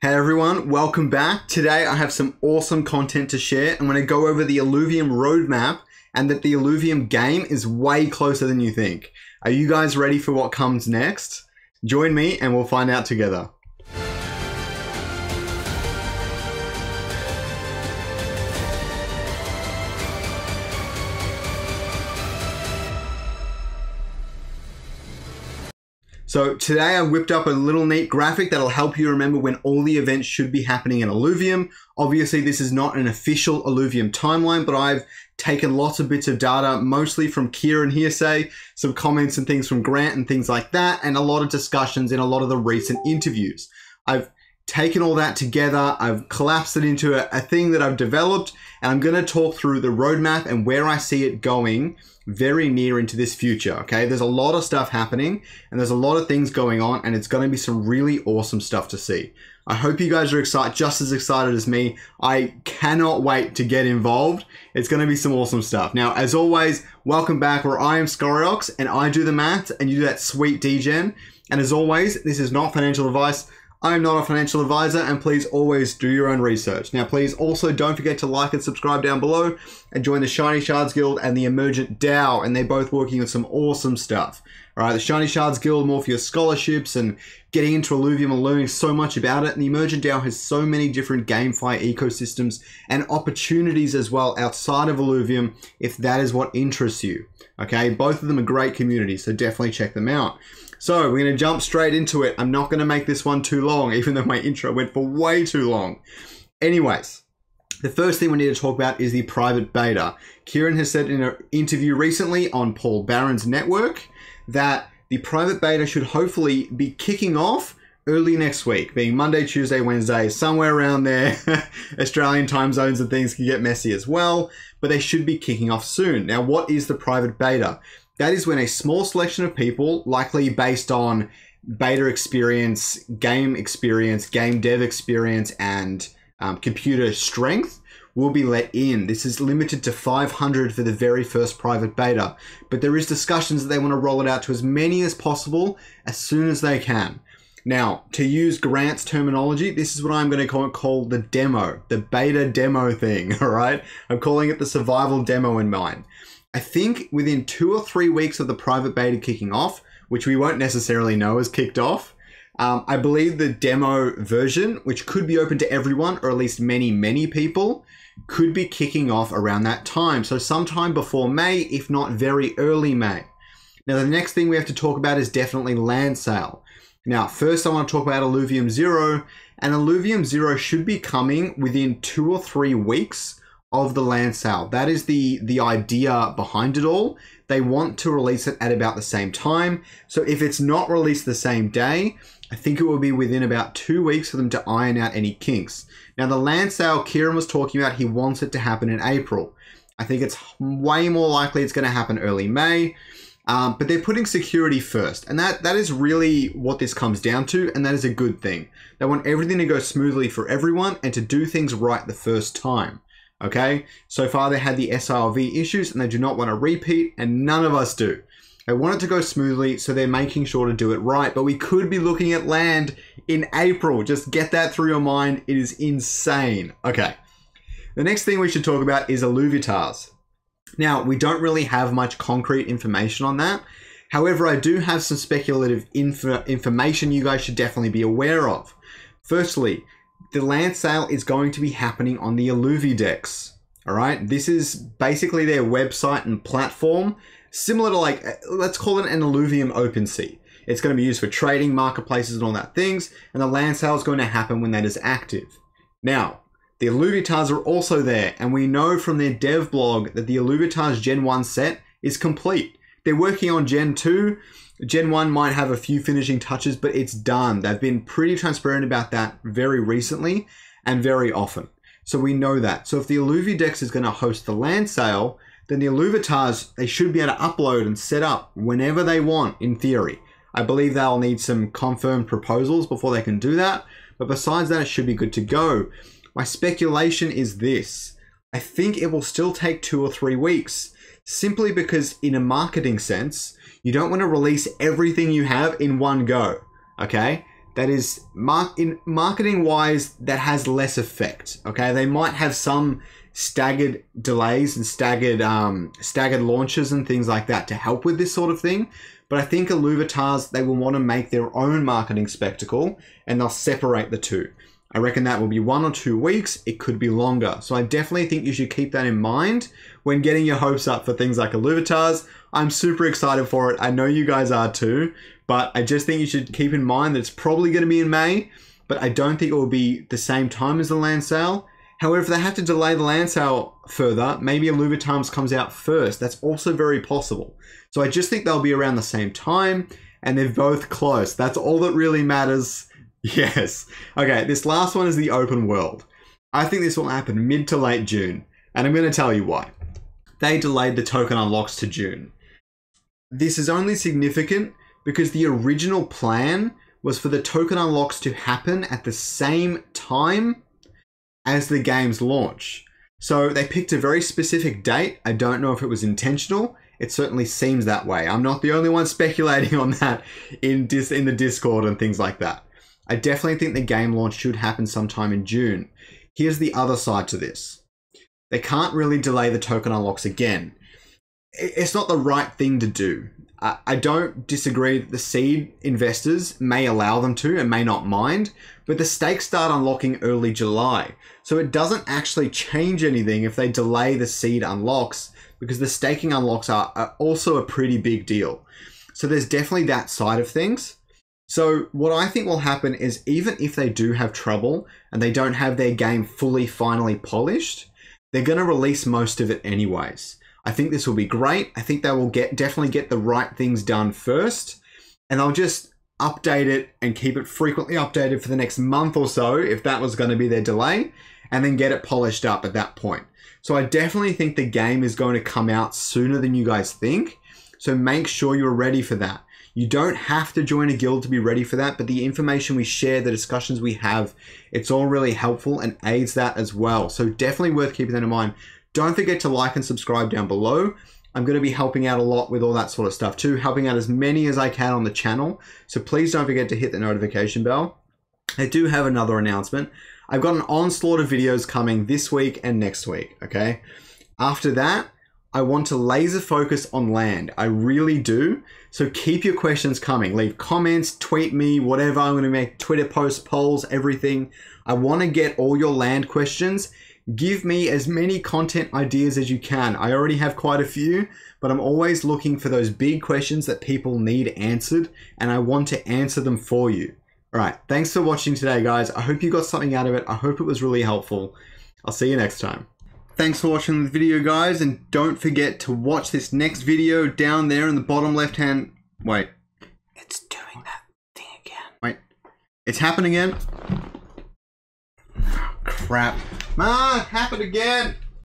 Hey everyone, welcome back. Today I have some awesome content to share. I'm going to go over the Illuvium roadmap and that the Illuvium game is way closer than you think. Are you guys ready for what comes next? Join me and we'll find out together. So today I whipped up a little neat graphic that'll help you remember when all the events should be happening in Illuvium. Obviously this is not an official Illuvium timeline, but I've taken lots of bits of data, mostly from Kieran hearsay, some comments and things from Grant and things like that, and a lot of discussions in a lot of the recent interviews. I've taken all that together, I've collapsed it into a thing that I've developed, and I'm going to talk through the roadmap and where I see it going very near into this future, okay? There's a lot of stuff happening and there's a lot of things going on, and it's going to be some really awesome stuff to see. I hope you guys are excited, just as excited as me. I cannot wait to get involved. It's going to be some awesome stuff. Now, as always, welcome back where I am Scoriox and I do the math and you do that sweet degen. And as always, this is not financial advice. I am not a financial advisor, and please always do your own research. Now, please also don't forget to like and subscribe down below and join the Shiny Shards Guild and the Emergent DAO, and they're both working on some awesome stuff. All right, the Shiny Shards Guild more for your scholarships and getting into Illuvium and learning so much about it. And the Emergent DAO has so many different GameFi ecosystems and opportunities as well outside of Illuvium if that is what interests you. Okay, both of them are great communities, so definitely check them out. So we're going to jump straight into it. I'm not going to make this one too long, even though my intro went for way too long. Anyways, the first thing we need to talk about is the private beta. Kieran has said in an interview recently on Paul Barron's network that the private beta should hopefully be kicking off early next week, being Monday, Tuesday, Wednesday, somewhere around there. Australian time zones and things can get messy as well, but they should be kicking off soon. Now, what is the private beta? That is when a small selection of people, likely based on beta experience, game dev experience, and computer strength, will be let in. This is limited to 500 for the very first private beta, but there is discussions that they want to roll it out to as many as possible as soon as they can. Now, to use Grant's terminology, this is what I'm going to call the demo, the beta demo thing, all right? I'm calling it the survival demo in mind. I think within 2 or 3 weeks of the private beta kicking off, which we won't necessarily know is kicked off, I believe the demo version, which could be open to everyone, or at least many people, could be kicking off around that time. So sometime before May, if not very early May. Now, the next thing we have to talk about is definitely land sale. Now, first I want to talk about Illuvium Zero, and Illuvium Zero should be coming within 2 or 3 weeks of the land sale. That is the idea behind it all. They want to release it at about the same time. So if it's not released the same day, I think it will be within about 2 weeks for them to iron out any kinks. Now, the land sale Kieran was talking about, he wants it to happen in April. I think it's way more likely it's going to happen early May. But they're putting security first, and that is really what this comes down to, and that is a good thing. They want everything to go smoothly for everyone and to do things right the first time. Okay, so far they had the SILV issues and they do not want to repeat, and none of us do. They want it to go smoothly, so they're making sure to do it right, but we could be looking at land in April. Just get that through your mind. It is insane. Okay, the next thing we should talk about is Illuvitars. Now, we don't really have much concrete information on that. However, I do have some speculative information you guys should definitely be aware of. Firstly, the land sale is going to be happening on the Illuvidex. All right, this is basically their website and platform, similar to, like, let's call it an Illuvium OpenSea. It's going to be used for trading, marketplaces, and all that things, and the land sale is going to happen when that is active. Now, the Illuvitars are also there, and we know from their dev blog that the Illuvitars Gen 1 set is complete. They're working on Gen 2. Gen 1 might have a few finishing touches, but it's done. They've been pretty transparent about that very recently and very often. So we know that. So if the Illuvidex is going to host the land sale, then the Illuvitars, they should be able to upload and set up whenever they want, in theory. I believe they'll need some confirmed proposals before they can do that. But besides that, it should be good to go. My speculation is this. I think it will still take 2 or 3 weeks, simply because in a marketing sense, you don't want to release everything you have in one go, okay? that is marketing wise that has less effect. Okay, they might have some staggered delays and staggered launches and things like that to help with this sort of thing. But I think Illuvitars, they will want to make their own marketing spectacle and they'll separate the two. I reckon that will be 1 or 2 weeks. It could be longer. So I definitely think you should keep that in mind when getting your hopes up for things like Illuvitars. I'm super excited for it. I know you guys are too, but I just think you should keep in mind that it's probably going to be in May, but I don't think it will be the same time as the land sale. However, if they have to delay the land sale further, maybe Illuvitars comes out first. That's also very possible. So I just think they'll be around the same time and they're both close. That's all that really matters. Yes. Okay, this last one is the open world. I think this will happen mid to late June, and I'm going to tell you why. They delayed the token unlocks to June. This is only significant because the original plan was for the token unlocks to happen at the same time as the game's launch. So they picked a very specific date. I don't know if it was intentional. It certainly seems that way. I'm not the only one speculating on that in the Discord and things like that. I definitely think the game launch should happen sometime in June. Here's the other side to this. They can't really delay the token unlocks again. It's not the right thing to do. I don't disagree that the seed investors may allow them to and may not mind, but the stakes start unlocking early July. So it doesn't actually change anything if they delay the seed unlocks because the staking unlocks are also a pretty big deal. So there's definitely that side of things. So what I think will happen is even if they do have trouble and they don't have their game fully finally polished, they're going to release most of it anyways. I think this will be great. I think they will definitely get the right things done first, and they'll just update it and keep it frequently updated for the next month or so if that was going to be their delay, and then get it polished up at that point. So I definitely think the game is going to come out sooner than you guys think. So make sure you're ready for that. You don't have to join a guild to be ready for that, but the information we share, the discussions we have, it's all really helpful and aids that as well. So definitely worth keeping that in mind. Don't forget to like and subscribe down below. I'm going to be helping out a lot with all that sort of stuff too, helping out as many as I can on the channel. So please don't forget to hit the notification bell. I do have another announcement. I've got an onslaught of videos coming this week and next week, okay? After that, I want to laser focus on land. I really do. So keep your questions coming. Leave comments, tweet me, whatever. I'm going to make Twitter posts, polls, everything. I want to get all your land questions. Give me as many content ideas as you can. I already have quite a few, but I'm always looking for those big questions that people need answered, and I want to answer them for you. All right. Thanks for watching today, guys. I hope you got something out of it. I hope it was really helpful. I'll see you next time. Thanks for watching the video, guys, and don't forget to watch this next video down there in the bottom left-hand... Wait. It's doing that thing again. Wait. It's happened again? Oh, crap. Happened again!